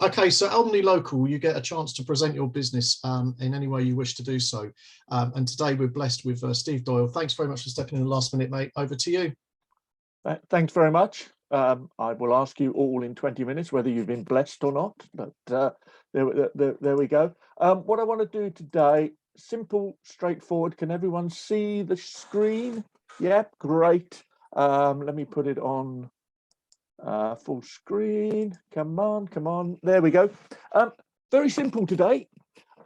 Okay, so Omni Local, you get a chance to present your business in any way you wish to do so. And today we're blessed with Steve Doyle. Thanks very much for stepping in the last minute, mate. Over to you. Thanks very much. I will ask you all in 20 minutes whether you've been blessed or not, but there we go. What I want to do today, simple, straightforward. Can everyone see the screen? Yep, great. Let me put it on full screen. Come on. There we go. Very simple today.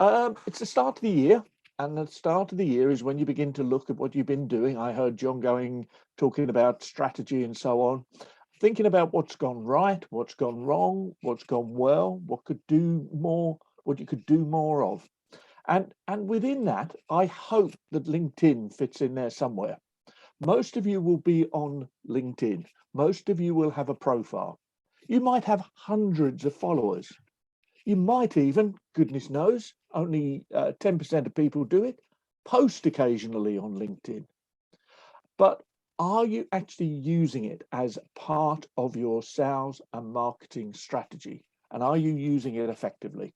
It's the start of the year. And the start of the year is when you begin to look at what you've been doing. I heard John talking about strategy and so on, thinking about what's gone right, what's gone wrong, what's gone well, what you could do more of. And within that, I hope that LinkedIn fits in there somewhere. Most of you will be on LinkedIn. Most of you will have a profile. You might have hundreds of followers. You might even, goodness knows, only 10% of people do it, post occasionally on LinkedIn. But are you actually using it as part of your sales and marketing strategy? And are you using it effectively?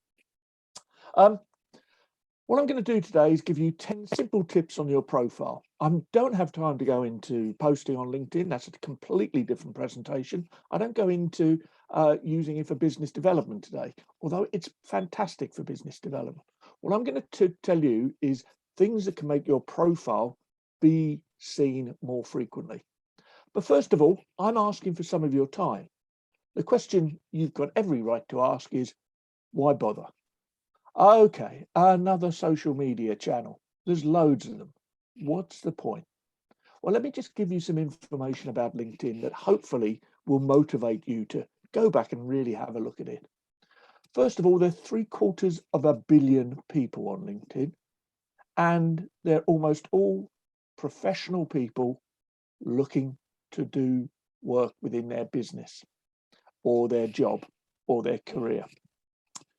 What I'm going to do today is give you 10 simple tips on your profile. I don't have time to go into posting on LinkedIn. That's a completely different presentation. I don't go into using it for business development today, although it's fantastic for business development. What I'm going to tell you is things that can make your profile be seen more frequently. But first of all, I'm asking for some of your time. The question you've got every right to ask is, why bother? Okay, another social media channel. There's loads of them. What's the point? Well, let me just give you some information about LinkedIn that hopefully will motivate you to go back and really have a look at it. First of all, there are 750 million people on LinkedIn, and they're almost all professional people looking to do work within their business or their job or their career.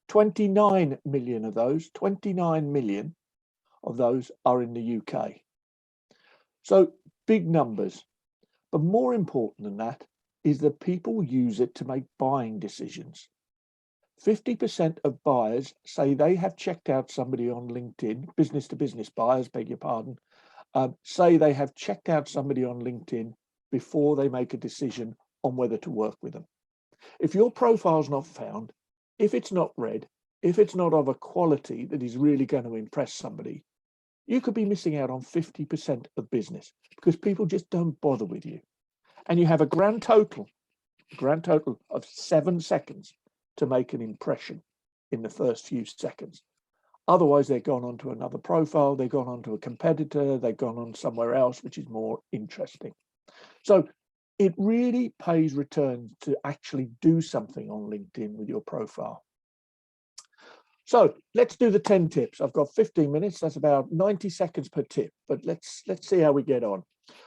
29 million of those, 29 million of those are in the UK. So big numbers. But more important than that is that people use it to make buying decisions. 50% of buyers say they have checked out somebody on LinkedIn, business to business buyers, beg your pardon, say they have checked out somebody on LinkedIn before they make a decision on whether to work with them. If your profile's not found, if it's not read, if it's not of a quality that is really going to impress somebody, you could be missing out on 50% of business because people just don't bother with you. And you have a grand total of 7 seconds to make an impression in the first few seconds. Otherwise, they've gone on to another profile, they've gone on to a competitor, they've gone on somewhere else, which is more interesting. So it really pays returns to actually do something on LinkedIn with your profile. So let's do the 10 tips. I've got 15 minutes. That's about 90 seconds per tip, but let's see how we get on.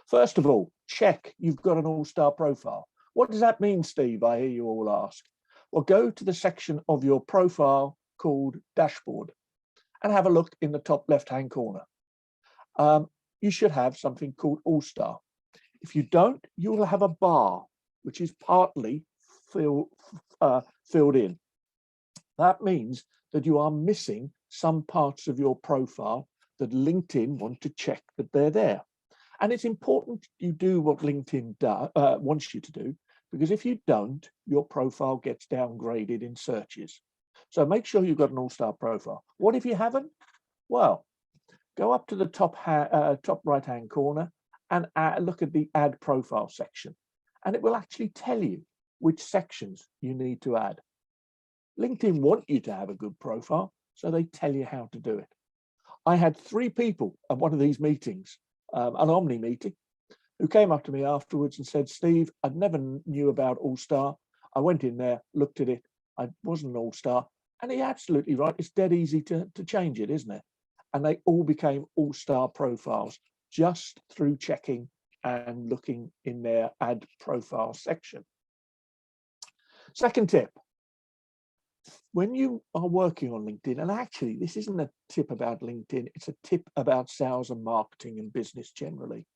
First of all, check you've got an all-star profile. What does that mean, Steve? I hear you all ask. Well, go to the section of your profile called Dashboard and have a look in the top left-hand corner. You should have something called All-Star. If you don't, you will have a bar, which is partly filled in. That means that you are missing some parts of your profile that LinkedIn want to check that they're there. And it's important you do what LinkedIn wants you to do, because if you don't, your profile gets downgraded in searches. So make sure you've got an all-star profile. What if you haven't? Well, go up to the top right-hand corner and look at the Add Profile section. And it will actually tell you which sections you need to add. LinkedIn want you to have a good profile, so they tell you how to do it. I had 3 people at one of these meetings, an Omni meeting, who came up to me afterwards and said, Steve, I never knew about All-Star. I went in there, looked at it. I wasn't an All-Star. And he's absolutely right. It's dead easy to change it, isn't it? And they all became All-Star profiles just through checking and looking in their Add Profile section. Second tip. When you are working on LinkedIn, and actually this isn't a tip about LinkedIn, it's a tip about sales and marketing and business generally.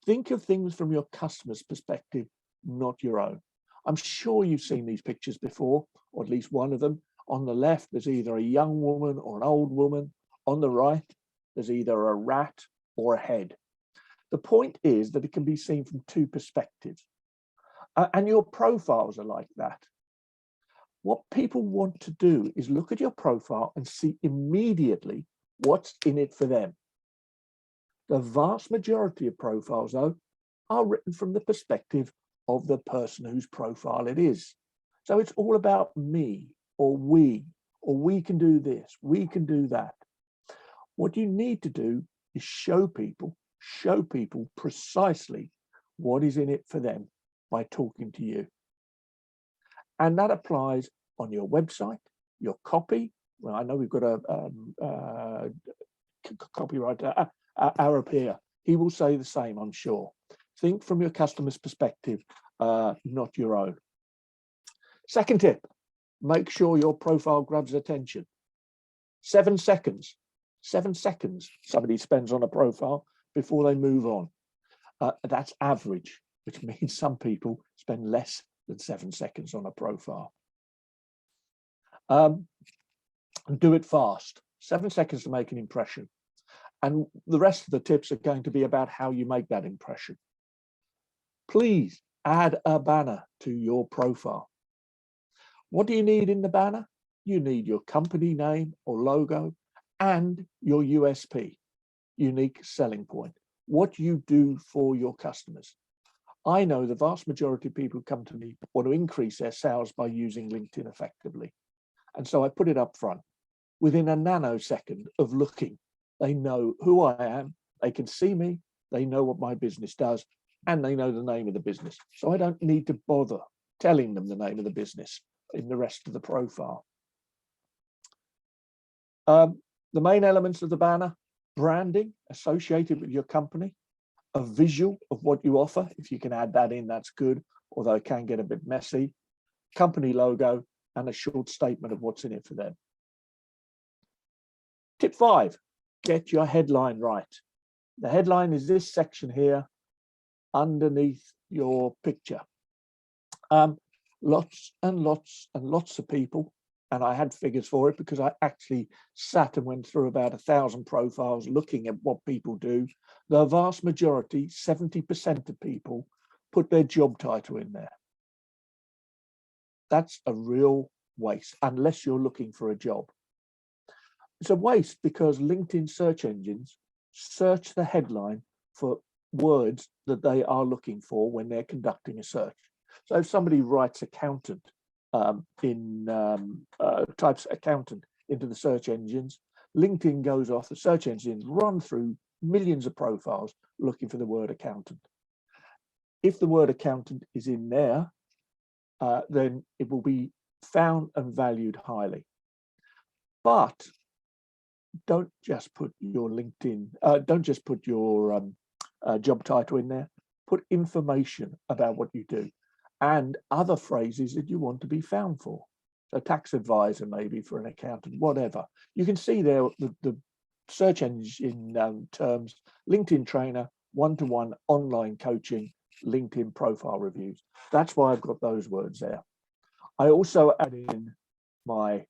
Think of things from your customer's perspective, not your own. I'm sure you've seen these pictures before, or at least one of them. On the left, there's either a young woman or an old woman. On the right, there's either a rat or a head. The point is that it can be seen from two perspectives. And your profiles are like that. What people want to do is look at your profile and see immediately what's in it for them. The vast majority of profiles, though, are written from the perspective of the person whose profile it is. So it's all about me, or we can do this, we can do that. What you need to do is show people precisely what is in it for them by talking to you. And that applies on your website, your copy. Well, I know we've got a copywriter, Arab here. He will say the same, I'm sure. Think from your customer's perspective, not your own. Second tip, make sure your profile grabs attention. 7 seconds somebody spends on a profile before they move on. That's average, which means some people spend less than 7 seconds on a profile. And do it fast. 7 seconds to make an impression. And the rest of the tips are going to be about how you make that impression. Please add a banner to your profile. What do you need in the banner? You need your company name or logo and your USP, unique selling point, what you do for your customers. I know the vast majority of people who come to me want to increase their sales by using LinkedIn effectively. And so I put it up front. Within a nanosecond of looking, they know who I am, they can see me, they know what my business does, and they know the name of the business. So I don't need to bother telling them the name of the business in the rest of the profile. The main elements of the banner: branding associated with your company, a visual of what you offer. If you can add that in, that's good, although it can get a bit messy. Company logo and a short statement of what's in it for them. Tip 5, get your headline right. The headline is this section here underneath your picture. Lots and lots of people, and I had figures for it because I actually sat and went through about 1,000 profiles looking at what people do. The vast majority, 70% of people, put their job title in there. That's a real waste unless you're looking for a job. It's a waste because LinkedIn search engines search the headline for words that they are looking for when they're conducting a search. So if somebody writes accountant types accountant into the search engines, LinkedIn goes off, the search engines run through millions of profiles looking for the word accountant. If the word accountant is in there, then it will be found and valued highly. But don't just put your LinkedIn, don't just put your job title in there, put information about what you do and other phrases that you want to be found for. So tax advisor, maybe for an accountant, whatever. You can see there the search engine terms: LinkedIn trainer, one-to-one online coaching, LinkedIn profile reviews. That's why I've got those words there. I also add in my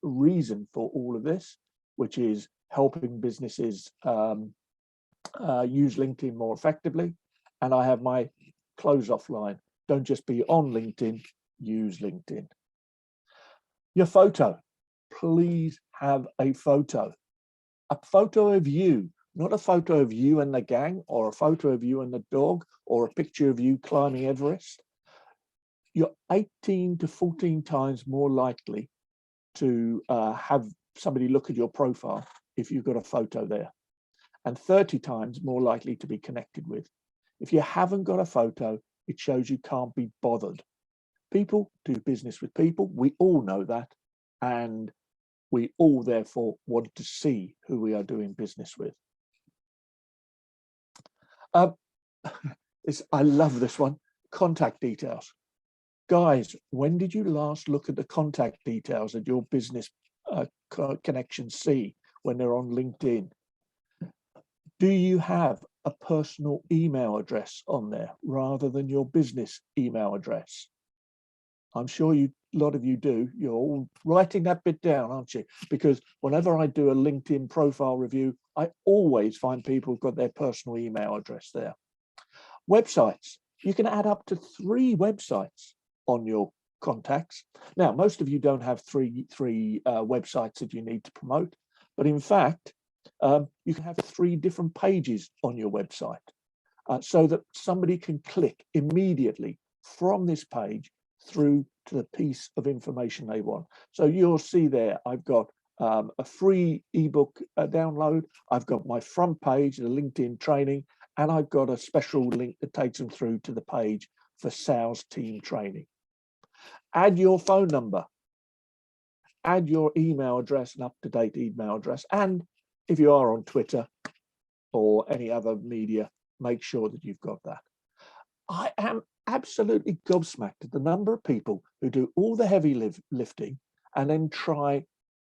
reason for all of this, which is helping businesses use LinkedIn more effectively. And I have my close off line: don't just be on LinkedIn, use LinkedIn. Your photo, please have a photo of you, not a photo of you and the gang, or a photo of you and the dog, or a picture of you climbing Everest. You're 18 to 14 times more likely to have somebody look at your profile if you've got a photo there, and 30 times more likely to be connected with. If you haven't got a photo, it shows you can't be bothered. People do business with people. We all know that. And we all therefore want to see who we are doing business with. I love this one. Contact details. Guys, when did you last look at the contact details that your business connections see when they're on LinkedIn? Do you have a personal email address on there rather than your business email address? I'm sure a lot of you do. You're all writing that bit down, aren't you? Because whenever I do a LinkedIn profile review, I always find people who've got their personal email address there. Websites. You can add up to 3 websites on your contacts. Now, most of you don't have three websites that you need to promote, but in fact, you can have 3 different pages on your website so that somebody can click immediately from this page through to the piece of information they want. So you'll see there, I've got a free ebook download. I've got my front page, the LinkedIn training, and I've got a special link that takes them through to the page for sales team training. Add your phone number, add your email address, an up-to-date email address, and if you are on Twitter or any other media, make sure that you've got that. I am absolutely gobsmacked at the number of people who do all the heavy lifting and then try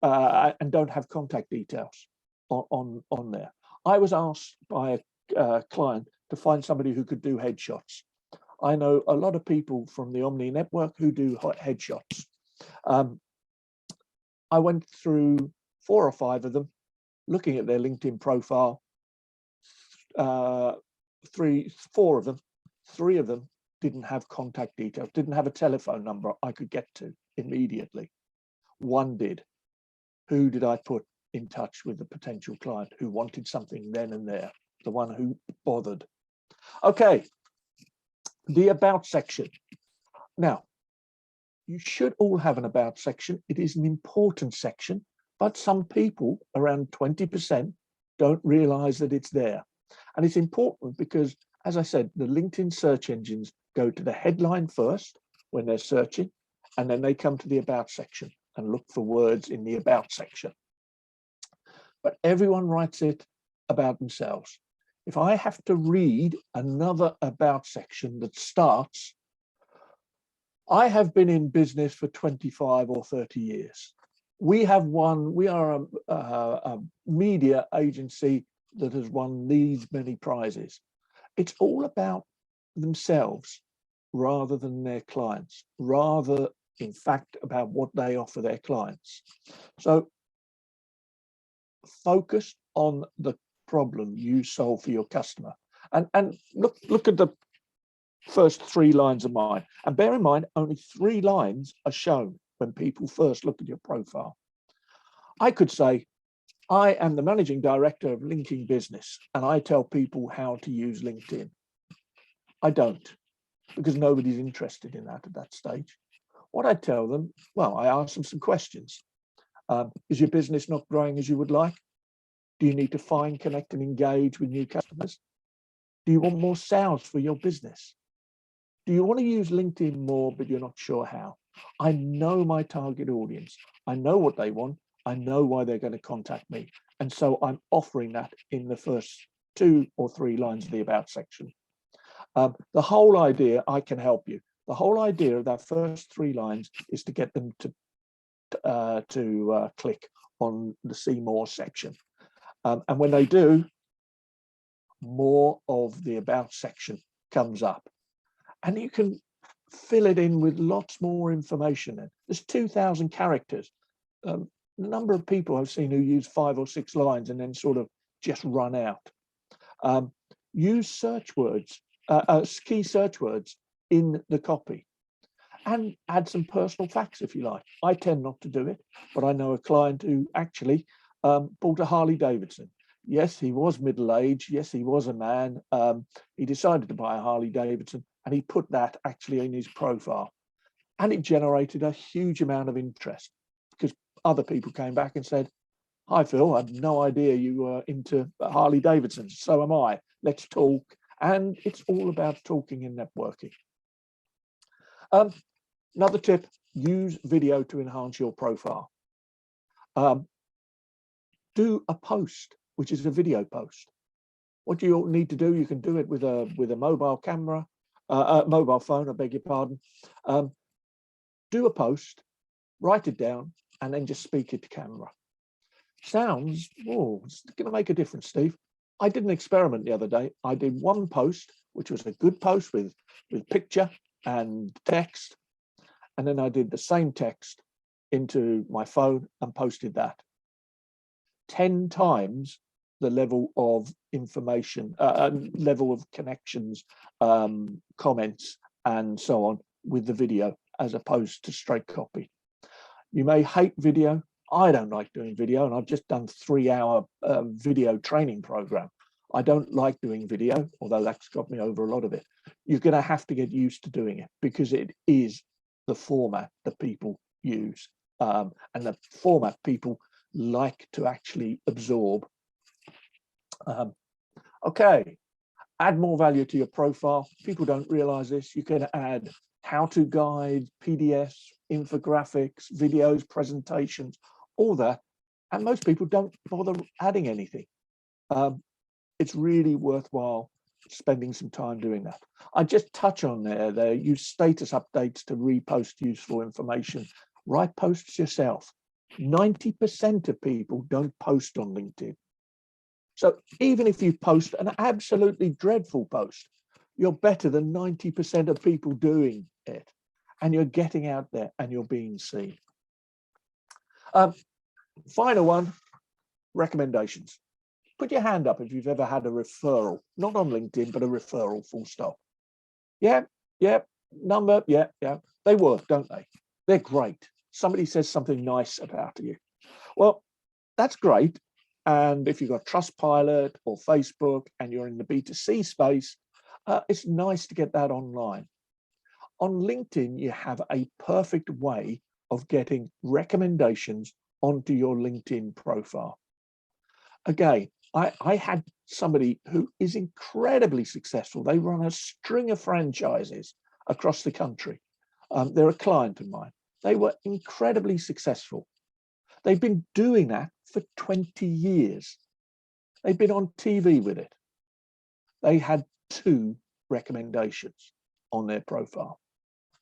and don't have contact details on there. I was asked by a client to find somebody who could do headshots. I know a lot of people from the Omni network who do headshots. I went through 4 or 5 of them, looking at their LinkedIn profile. 4 of them, 3 of them didn't have contact details, didn't have a telephone number I could get to immediately. 1 did. Who did I put in touch with the potential client who wanted something then and there? The one who bothered. Okay, the about section. Now, you should all have an about section. It is an important section, but some people, around 20%, don't realize that it's there. And it's important because, as I said, the LinkedIn search engines go to the headline first when they're searching, and then they come to the about section and look for words in the about section. But everyone writes it about themselves. If I have to read another about section that starts, I have been in business for 25 or 30 years. We are a media agency that has won these many prizes. It's all about themselves rather than their clients, rather, in fact, about what they offer their clients. So focus on the problem you solve for your customer. And look at the first 3 lines of mine. And bear in mind, only 3 lines are shown when people first look at your profile. I could say, I am the managing director of Linking Business, and I tell people how to use LinkedIn. I don't, because nobody's interested in that at that stage. What I tell them, well, I ask them some questions. Is your business not growing as you would like? Do you need to find, connect, and engage with new customers? Do you want more sales for your business? Do you want to use LinkedIn more, but you're not sure how? I know my target audience. I know what they want. I know why they're going to contact me. And so I'm offering that in the first 2 or 3 lines of the about section. The whole idea, I can help you. The whole idea of that first 3 lines is to get them to click on the see more section. And when they do, more of the about section comes up. And you can fill it in with lots more information. There's 2,000 characters. The number of people I've seen who use 5 or 6 lines and then sort of just run out. Use search words, key search words in the copy, and add some personal facts if you like. I tend not to do it, but I know a client who actually bought a Harley Davidson. Yes, he was middle-aged. Yes, he was a man. He decided to buy a Harley Davidson, and he put that actually in his profile. And it generated a huge amount of interest because other people came back and said, hi, Phil, I had no idea you were into Harley Davidsons. So am I. Let's talk. And it's all about talking and networking. Another tip, use video to enhance your profile. Do a post, which is a video post. What you need to do, you can do it with a mobile camera, mobile phone, I beg your pardon. Do a post, write it down, and then just speak it to camera. Sounds, oh, it's going to make a difference, Steve. I did an experiment the other day. I did 1 post, which was a good post with picture and text. and then I did the same text into my phone and posted that. 10 times the level of information, level of connections, comments, and so on with the video, as opposed to straight copy. You may hate video. I don't like doing video, and I've just done 3-hour video training program. I don't like doing video, although that's got me over a lot of it. You're going to have to get used to doing it, because it is the format that people use, and the format people like to actually absorb. Okay, add more value to your profile. People don't realize this. You can add how-to guides, PDFs, infographics, videos, presentations, all that, and most people don't bother adding anything. It's really worthwhile spending some time doing that. I just touch on there, use status updates to repost useful information. Write posts yourself. 90% of people don't post on LinkedIn. So even if you post an absolutely dreadful post, you're better than 90% of people doing it, and you're getting out there and you're being seen. Final one, recommendations. Put your hand up if you've ever had a referral, not on LinkedIn, but a referral, full stop. Yeah, number, yeah. They work, don't they? They're great. Somebody says something nice about you. Well, that's great. And if you've got Trustpilot or Facebook and you're in the B2C space, it's nice to get that online. On LinkedIn, you have a perfect way of getting recommendations onto your LinkedIn profile. Again, I had somebody who is incredibly successful. They run a string of franchises across the country. They're a client of mine. They were incredibly successful. They've been doing that for 20 years. They've been on TV with it. They had 2 recommendations on their profile.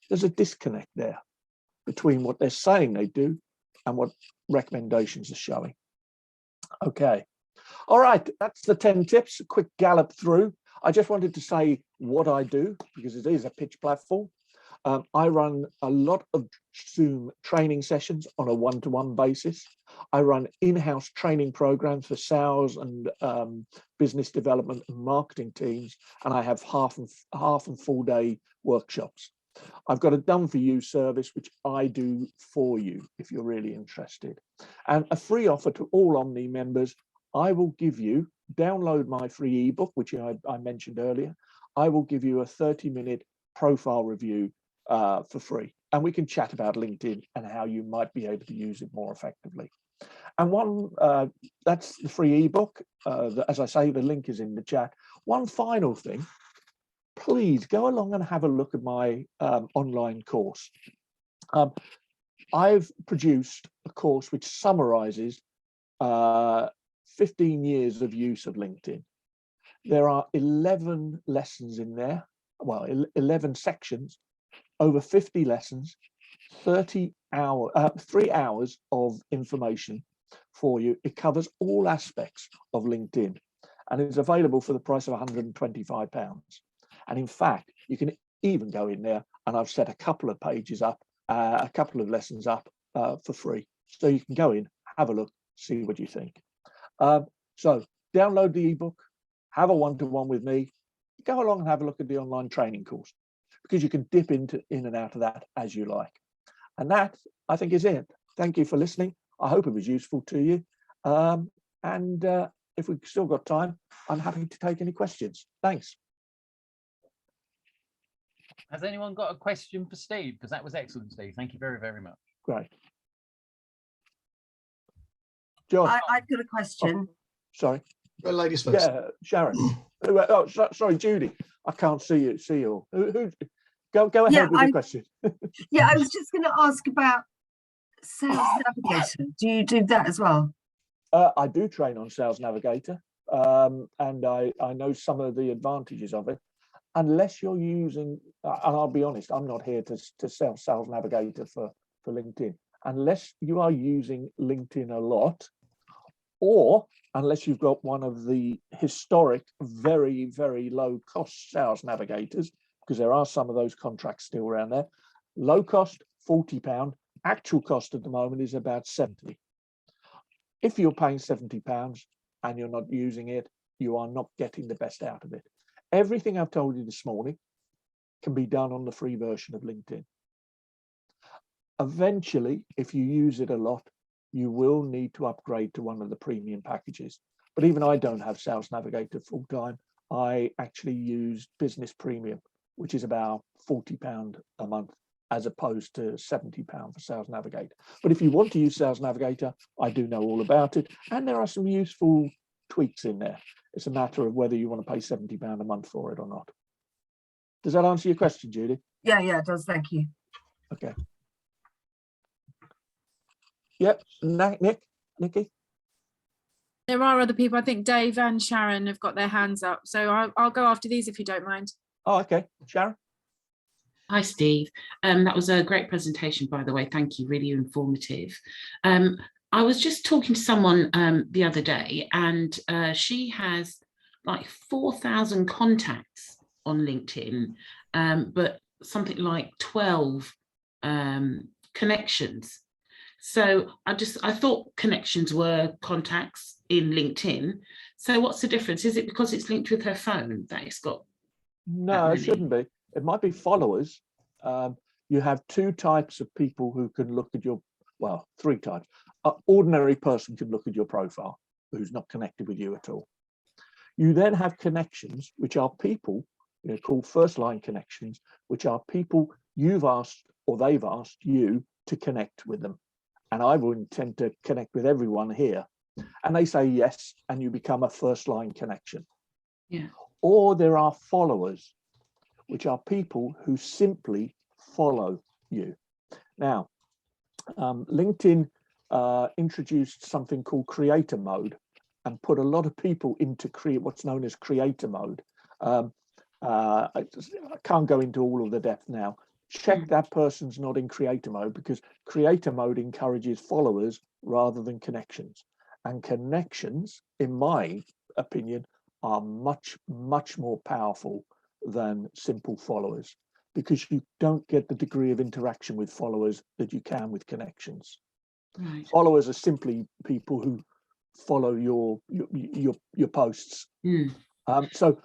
There's a disconnect there between what they're saying they do and what recommendations are showing. Okay. All right, that's the 10 tips, a quick gallop through. I just wanted to say what I do, because it is a pitch platform. I run a lot of Zoom training sessions on a one-to-one basis. I run in-house training programs for sales and business development and marketing teams, and I have half and full day workshops. I've got a done for you service, which I do for you if you're really interested. And a free offer to all Omni members. I will give you, download my free ebook, which I mentioned earlier. I will give you a 30-minute profile review for free. And we can chat about LinkedIn and how you might be able to use it more effectively. And one, that's the free ebook. As I say, the link is in the chat. One final thing, please go along and have a look at my online course. I've produced a course which summarizes 15 years of use of LinkedIn. There are 11 lessons in there, well, 11 sections, over 50 lessons, 3 hours of information for you. It covers all aspects of LinkedIn, and it's available for the price of £125. And in fact, you can even go in there, and I've set a couple of pages up, a couple of lessons up for free. So you can go in, have a look, see what you think. So download the ebook, have a one-to-one with me, go along and have a look at the online training course, because you can dip in and out of that as you like. And that, I think, is it. Thank you for listening. I hope it was useful to you. If we've still got time, I'm happy to take any questions. Thanks. Has anyone got a question for Steve? Because that was excellent, Steve. Thank you very, very much. Great. John. I've got a question. Oh, sorry. Well, ladies first. Yeah, Sharon. Oh, sorry, Judy. I can't see you. Who? Go ahead with the question. Yeah, I was just going to ask about Sales Navigator. Do you do that as well? I do train on Sales Navigator, and I know some of the advantages of it. Unless you're using, and I'll be honest, I'm not here to sell Sales Navigator for LinkedIn. Unless you are using LinkedIn a lot, or unless you've got one of the historic, very, very low cost Sales Navigators, because there are some of those contracts still around there. Low cost, £40. Actual cost at the moment is about 70. If you're paying £70 and you're not using it, you are not getting the best out of it. Everything I've told you this morning can be done on the free version of LinkedIn. Eventually, if you use it a lot, you will need to upgrade to one of the premium packages. But even I don't have Sales Navigator full time. I actually use Business Premium, which is about £40 a month, as opposed to £70 for Sales Navigator. But if you want to use Sales Navigator, I do know all about it. And there are some useful tweaks in there. It's a matter of whether you want to pay £70 a month for it or not. Does that answer your question, Judy? Yeah, it does. Thank you. Okay. Yep. Nikki? There are other people. I think Dave and Sharon have got their hands up. So I'll go after these if you don't mind. Oh, okay. Sharon? Hi, Steve. That was a great presentation, by the way. Thank you. Really informative. I was just talking to someone the other day, and she has like 4,000 contacts on LinkedIn, but something like 12 connections. So I thought connections were contacts in LinkedIn. So what's the difference? Is it because it's linked with her phone that it's got? No, it shouldn't be. It might be followers. You have two types of people who can look at your, well, three types. An ordinary person can look at your profile who's not connected with you at all. You then have connections, which are people, called first line connections, which are people you've asked or they've asked you to connect with them. And I will intend to connect with everyone here. And they say yes, and you become a first line connection. Yeah. Or there are followers, which are people who simply follow you. Now, LinkedIn introduced something called creator mode and put a lot of people into what's known as creator mode. I can't go into all of the depth now. Check that person's not in creator mode, because creator mode encourages followers rather than connections. And connections, in my opinion, are much, much more powerful than simple followers, because you don't get the degree of interaction with followers that you can with connections. Right. Followers are simply people who follow your posts. So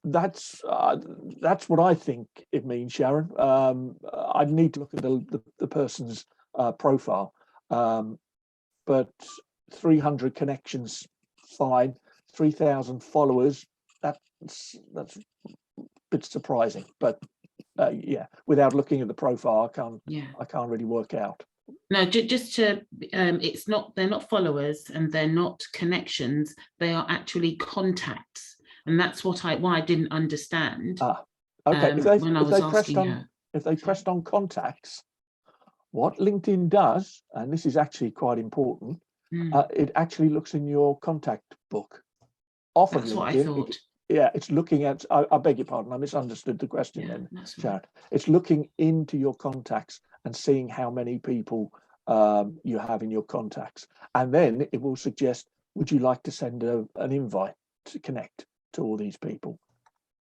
that's what I think it means, Sharon. I'd need to look at the person's profile, but 300 connections, fine. 3,000 followers, that's a bit surprising, but yeah, without looking at the profile, I can't really work out. No, just to they're not followers and they're not connections, they are actually contacts. And that's why I didn't understand. Okay. If they pressed on contacts, what LinkedIn does, and this is actually quite important, it actually looks in your contact book. Often that's LinkedIn, what I thought. It's looking at, I beg your pardon, I misunderstood the question then, Sharon. It's looking into your contacts and seeing how many people you have in your contacts. And then it will suggest, would you like to send an invite to connect to all these people?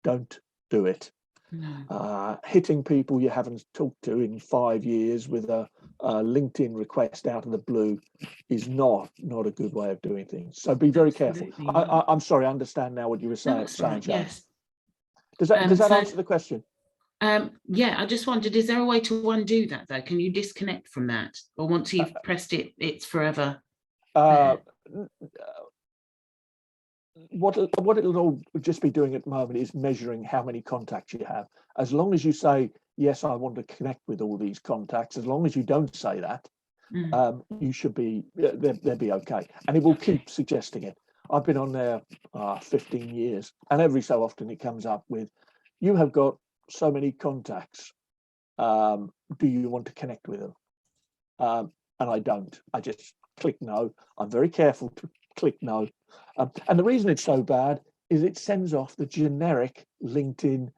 Don't do it. No. Hitting people you haven't talked to in 5 years with a LinkedIn request out of the blue is not a good way of doing things. So be very careful. I'm sorry, I understand now what you were saying. Right, yes. Does that answer the question? Yeah, I just wondered, is there a way to undo that though? Can you disconnect from that, or once you've pressed it, it's forever? What it'll all just be doing at the moment is measuring how many contacts you have. As long as you say, yes, I want to connect with all these contacts, as long as you don't say that, you should be, they'll be okay. And it will keep suggesting it. I've been on there 15 years, and every so often it comes up with, you have got so many contacts. Do you want to connect with them? And I don't. I just click no. I'm very careful to click no. And the reason it's so bad is it sends off the generic LinkedIn,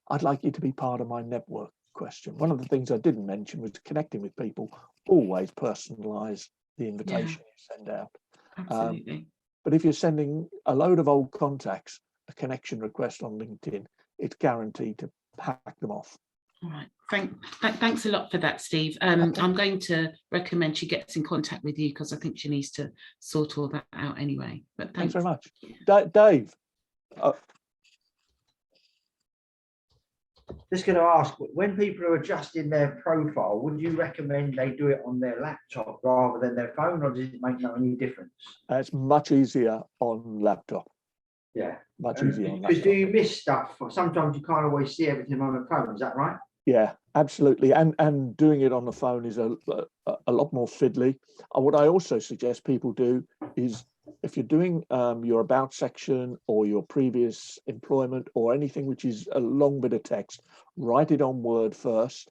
I'd like you to be part of my network question. One of the things I didn't mention was connecting with people. Always personalize the invitation you send out. Absolutely. But if you're sending a load of old contacts a connection request on LinkedIn, it's guaranteed to hack them off. All right. Thanks a lot for that, Steve. I'm going to recommend she gets in contact with you because I think she needs to sort all that out anyway. But Thanks thanks. very much. Dave. Just going to ask, when people are adjusting their profile, would you recommend they do it on their laptop rather than their phone, or does it make no any difference? It's much easier on laptop. Yeah. Much easier on Because laptop. do you miss stuff? Sometimes you can't always see everything on the phone, is that right? Yeah, absolutely. And doing it on the phone is a lot more fiddly. What I also suggest people do is, if you're doing your about section or your previous employment or anything which is a long bit of text, write it on Word first,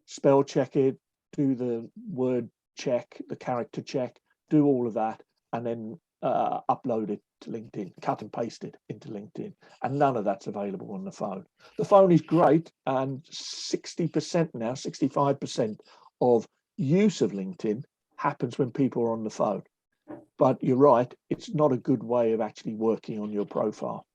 spell check it, do the word check, the character check, do all of that, and then upload it to LinkedIn, cut and paste it into LinkedIn. And none of that's available on the phone. The phone is great, and 60% now, 65% of use of LinkedIn happens when people are on the phone. But you're right, it's not a good way of actually working on your profile.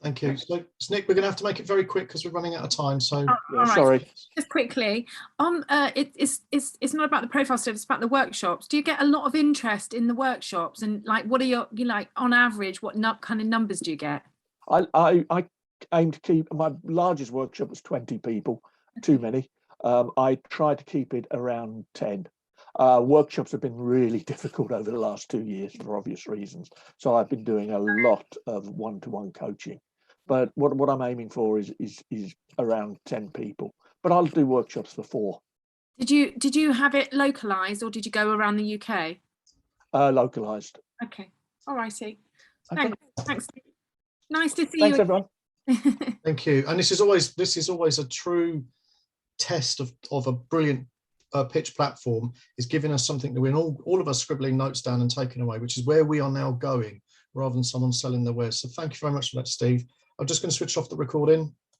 Thank you. So, Nick, we're going to have to make it very quick because we're running out of time. So, Yeah, sorry. Just quickly, it's not about the profile stuff, it's about the workshops. Do you get a lot of interest in the workshops? And like, what are you like on average, what kind of numbers do you get? I aim to keep, my largest workshop was 20 people, too many. I try to keep it around 10. Workshops have been really difficult over the last 2 years for obvious reasons. So I've been doing a lot of one-to-one coaching. But what I'm aiming for is around 10 people. But I'll do workshops for 4. Did you have it localized, or did you go around the UK? Localized. Okay. All righty. Okay. Thanks. Nice to see Thanks, you. everyone. thank you. And this is always a true test of a brilliant pitch platform, is giving us something that we're all of us scribbling notes down and taking away, which is where we are now going, rather than someone selling their wares. So thank you very much for that, Steve. I'm just going to switch off the recording.